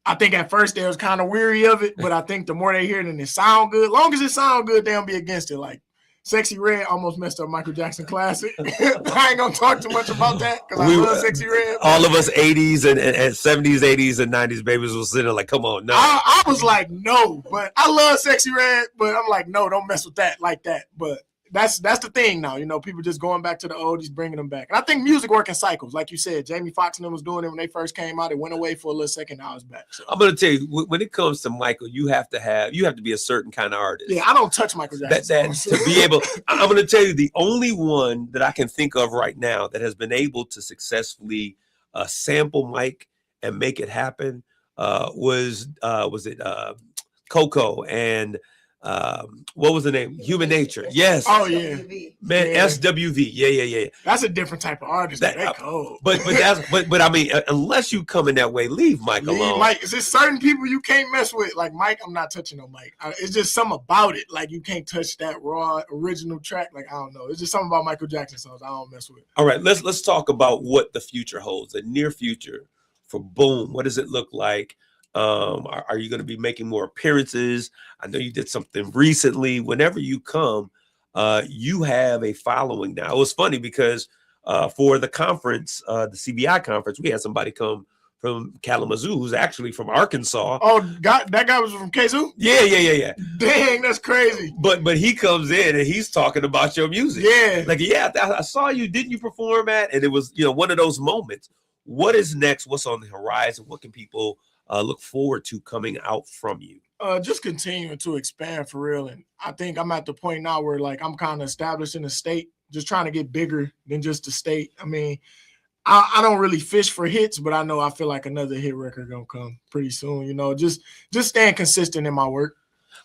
Speaker 8: I think at first they was kind of weary of it, but I think the more they hear it and it sound good, long as it sound good, they don't be against it. Like Sexy Red almost messed up Michael Jackson classic. I ain't gonna talk too much about that because I love Sexy Red.
Speaker 1: All of us 80s and 70s, 80s, and 90s babies was sitting like, come on, no.
Speaker 8: I was like, no, but I love Sexy Red, but I'm like, no, don't mess with that like that. But that's the thing now, you know, people just going back to the oldies, bringing them back. And I think music works in cycles. Like you said, Jamie Foxx and them was doing it when they first came out. It went away for a little second, now it's back. So
Speaker 1: I'm gonna tell you, when it comes to Michael, you have to be a certain kind of artist.
Speaker 8: yeah, I don't touch Michael Jackson.
Speaker 1: That to be able, I'm gonna tell you, the only one that I can think of right now that has been able to successfully sample Mike and make it happen was it Coco and what was the name? Human Nature. Yes.
Speaker 8: Oh yeah,
Speaker 1: man.
Speaker 8: Yeah.
Speaker 1: SWV. Yeah.
Speaker 8: That's a different type of artist.
Speaker 1: That-
Speaker 8: They cold.
Speaker 1: But I mean, unless you come in that way, leave Mike alone.
Speaker 8: Mike, is there certain people you can't mess with? Like Mike, I'm not touching no Mike. It's just something about it. Like you can't touch that raw original track. Like I don't know. It's just something about Michael Jackson songs I don't mess with.
Speaker 1: All right, let's talk about what the future holds, the near future for Boom. What does it look like? Are you going to be making more appearances? I know you did something recently. Whenever you come, you have a following now. It was funny because for the conference, the CBI conference, we had somebody come from Kalamazoo who's actually from Arkansas.
Speaker 8: Oh, that guy was from KZoo?
Speaker 1: Yeah.
Speaker 8: Dang, that's crazy.
Speaker 1: But he comes in and he's talking about your music.
Speaker 8: Yeah.
Speaker 1: Like, I saw you. Didn't you perform at? And it was, one of those moments. What is next? What's on the horizon? What can people look forward to coming out from you?
Speaker 8: Just continuing to expand for real. And I think I'm at the point now where like I'm kind of established in the state, just trying to get bigger than just the state. I mean, I don't really fish for hits, but I feel like another hit record gonna come pretty soon. Just staying consistent in my work.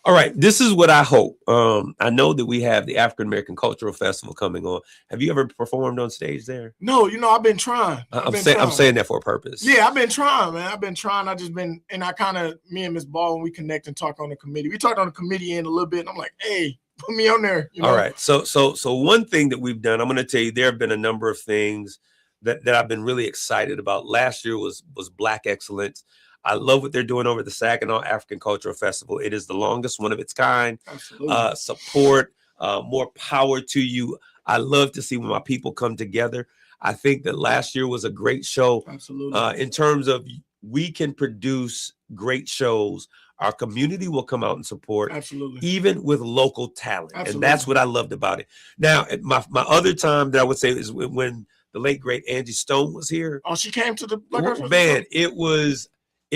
Speaker 1: All right, this is what I hope. I know that we have the African American Cultural Festival coming on. Have you ever performed on stage there?
Speaker 8: No, I've been trying.
Speaker 1: I'm saying that for a purpose.
Speaker 8: Yeah, I've been trying, man. I've been trying. Me and Miss Baldwin, we connect and talk on the committee. We talked on the committee end a little bit, and I'm like, hey, put me on there.
Speaker 1: All right. So one thing that we've done, I'm going to tell you, there have been a number of things that I've been really excited about. Last year was Black Excellence. I love what they're doing over the Saginaw African Cultural Festival. It is the longest one of its kind.
Speaker 8: Absolutely.
Speaker 1: Support, more power to you. I love to see when my people come together. I think that last year was a great show.
Speaker 8: Absolutely.
Speaker 1: In terms of we can produce great shows. Our community will come out and support.
Speaker 8: Absolutely.
Speaker 1: Even with local talent.
Speaker 8: Absolutely.
Speaker 1: And that's what I loved about it. Now, my other time that I would say is when the late, great Angie Stone was here.
Speaker 8: Oh, she came to the Black Arts
Speaker 1: Man, it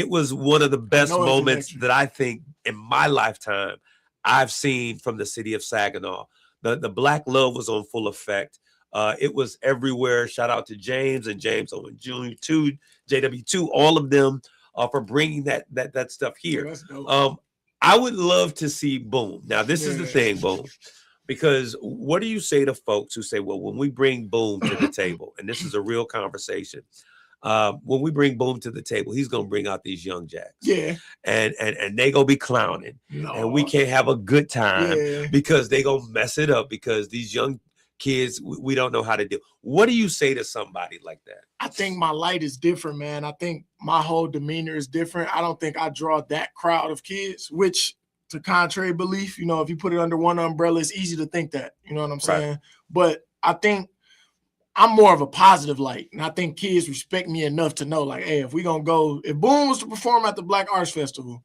Speaker 1: was one of the best moments
Speaker 8: electric.
Speaker 1: that I think in my lifetime I've seen from the city of Saginaw. The Black love was on full effect. It was everywhere. Shout out to James and James Owen Jr. 2, JW2, all of them for bringing that stuff here.
Speaker 8: Yeah, that's dope.
Speaker 1: I would love to see Boom. Now, this is the thing, Boom, because what do you say to folks who say, well, when we bring Boom to the table, and this is a real conversation, when we bring Boom to the table, he's gonna bring out these young jacks.
Speaker 8: Yeah.
Speaker 1: And they gonna be clowning.
Speaker 8: No.
Speaker 1: And we can't have a good time
Speaker 8: Yeah.
Speaker 1: because they gonna mess it up because these young kids, we don't know how to do. What do you say to somebody like that?
Speaker 8: I think my light is different, man. I think my whole demeanor is different. I don't think I draw that crowd of kids, which to contrary belief, if you put it under one umbrella, it's easy to think that, you know what I'm saying? But I think I'm more of a positive light. And I think kids respect me enough to know, like, hey, if Boom was to perform at the Black Arts Festival,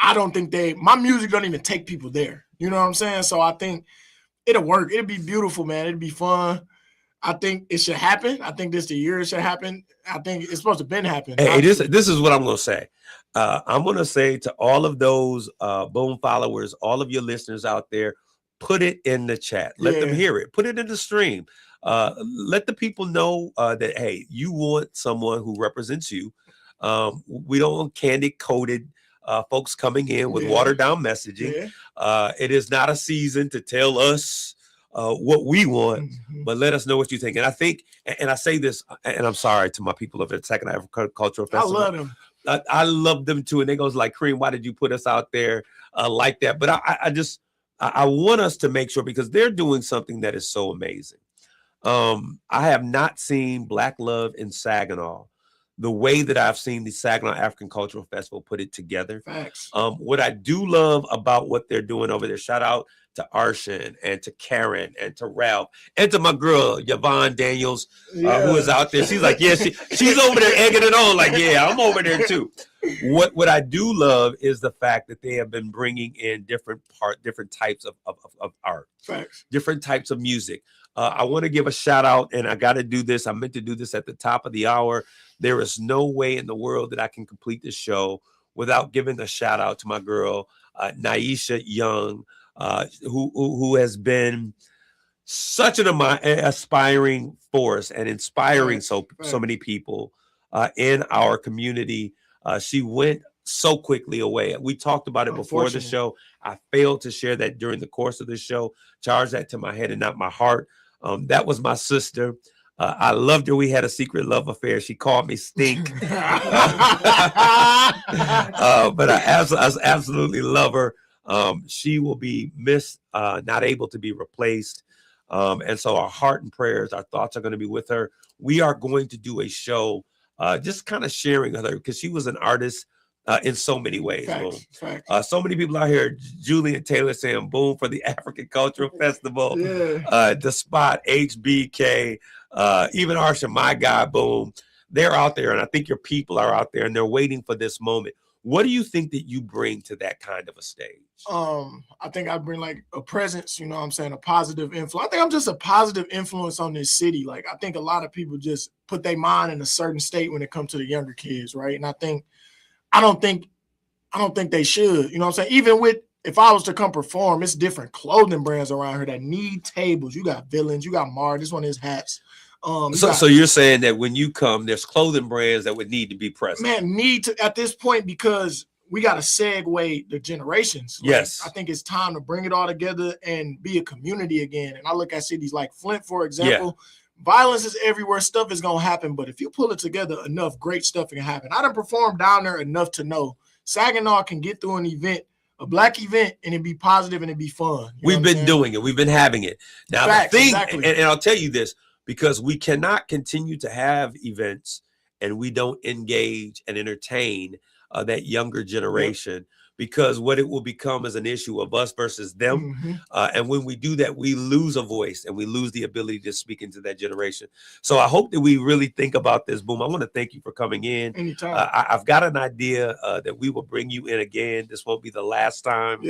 Speaker 8: I don't think my music don't even take people there. You know what I'm saying? So I think it'll work. It'll be beautiful, man. It'll be fun. I think it should happen. I think this the year it should happen. I think it's supposed to been happen.
Speaker 1: Hey, this is what I'm going to say. I'm going to say to all of those Boom followers, all of your listeners out there, put it in the chat. Let them hear it. Put it in the stream. Let the people know that, hey, you want someone who represents you. We don't want candy-coated folks coming in with watered-down messaging. It is not a season to tell us what we want, but let us know what you think. And I think, and I say this, and I'm sorry to my people of the Second African Cultural Festival.
Speaker 8: I love them.
Speaker 1: I love them too. And they goes like, Kareem, why did you put us out there like that? But I want us to make sure, because they're doing something that is so amazing. I have not seen Black Love in Saginaw the way that I've seen the Saginaw African Cultural Festival put it together.
Speaker 8: Facts.
Speaker 1: What I do love about what they're doing over there, shout out to Arshan and to Karen and to Ralph and to my girl Yvonne Daniels, who is out there. She's like, yeah, she's over there egging it on. Like, yeah, I'm over there too. What I do love is the fact that they have been bringing in different types of art,
Speaker 8: Facts.
Speaker 1: different types of music. I want to give a shout out, and I got to do this. I meant to do this at the top of the hour. There is no way in the world that I can complete this show without giving a shout out to my girl, Naisha Young, who has been such an aspiring force and inspiring so many people in our community. She went so quickly away. We talked about it before the show. I failed to share that during the course of the show. Charge that to my head and not my heart. That was my sister. I loved her. We had a secret love affair. She called me Stink. But I absolutely love her. She will be missed, not able to be replaced. And so our heart and prayers, our thoughts are going to be with her. We are going to do a show just kind of sharing with her because she was an artist in so many ways.
Speaker 8: Facts.
Speaker 1: So many people out here, Julian Taylor saying boom for the African Cultural Festival, The Spot, HBK, even Arsha, my guy, boom. They're out there, and I think your people are out there, and they're waiting for this moment. What do you think that you bring to that kind of a stage?
Speaker 8: I think I bring like a presence, you know what I'm saying, a positive influence. I think I'm just a positive influence on this city. Like, I think a lot of people just put their mind in a certain state when it comes to the younger kids, right? And I don't think they should, you know what I'm saying? Even with, if I was to come perform, it's different clothing brands around here that need tables. You got Villains, you got Mar, this one is hats.
Speaker 1: So you're saying that when you come, there's clothing brands that would need to be present.
Speaker 8: Man, need to at this point, because we got to segue the generations.
Speaker 1: Yes.
Speaker 8: I think it's time to bring it all together and be a community again. And I look at cities like Flint, for example. Violence is everywhere. Stuff is going to happen. But if you pull it together enough, great stuff can happen. I done performed down there enough to know Saginaw can get through an event, a Black event, and it be positive and it be fun.
Speaker 1: We've been doing it. We've been having it. Now,
Speaker 8: Facts,
Speaker 1: the thing,
Speaker 8: exactly.
Speaker 1: and I'll tell you this, because we cannot continue to have events and we don't engage and entertain that younger generation, because what it will become is an issue of us versus them. And when we do that, we lose a voice and we lose the ability to speak into that generation. So I hope that we really think about this. Boom. I want to thank you for coming in.
Speaker 8: Anytime.
Speaker 1: I've got an idea that we will bring you in again. This won't be the last time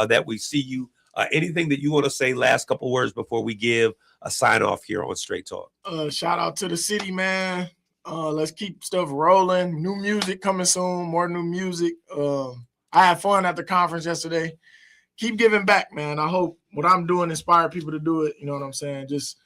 Speaker 1: that we see you. Anything that you want to say, last couple words before we give a sign off here on Straight Talk?
Speaker 8: Shout out to the city, man. Let's keep stuff rolling. New music coming soon. More new music. I had fun at the conference yesterday. Keep giving back, man. I hope what I'm doing inspire people to do it. You know what I'm saying? Just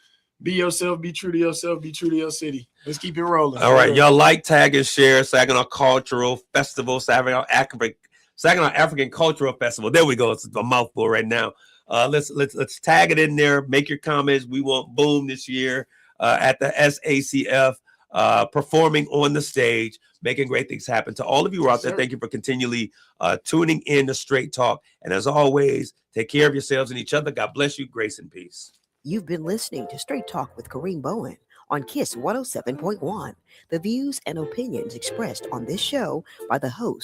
Speaker 8: be yourself, be true to yourself, be true to your city. Let's keep it rolling.
Speaker 1: All right. Y'all like, tag, and share Saginaw Cultural Festival, Saginaw African Cultural Festival. There we go. It's a mouthful right now. Let's tag it in there. Make your comments. We want boom this year at the SACF, performing on the stage, making great things happen. To all of you out there, thank you for continually tuning in to Straight Talk. And as always, take care of yourselves and each other. God bless you. Grace and peace.
Speaker 2: You've been listening to Straight Talk with Kareem Bowen on KISS 107.1. The views and opinions expressed on this show by the host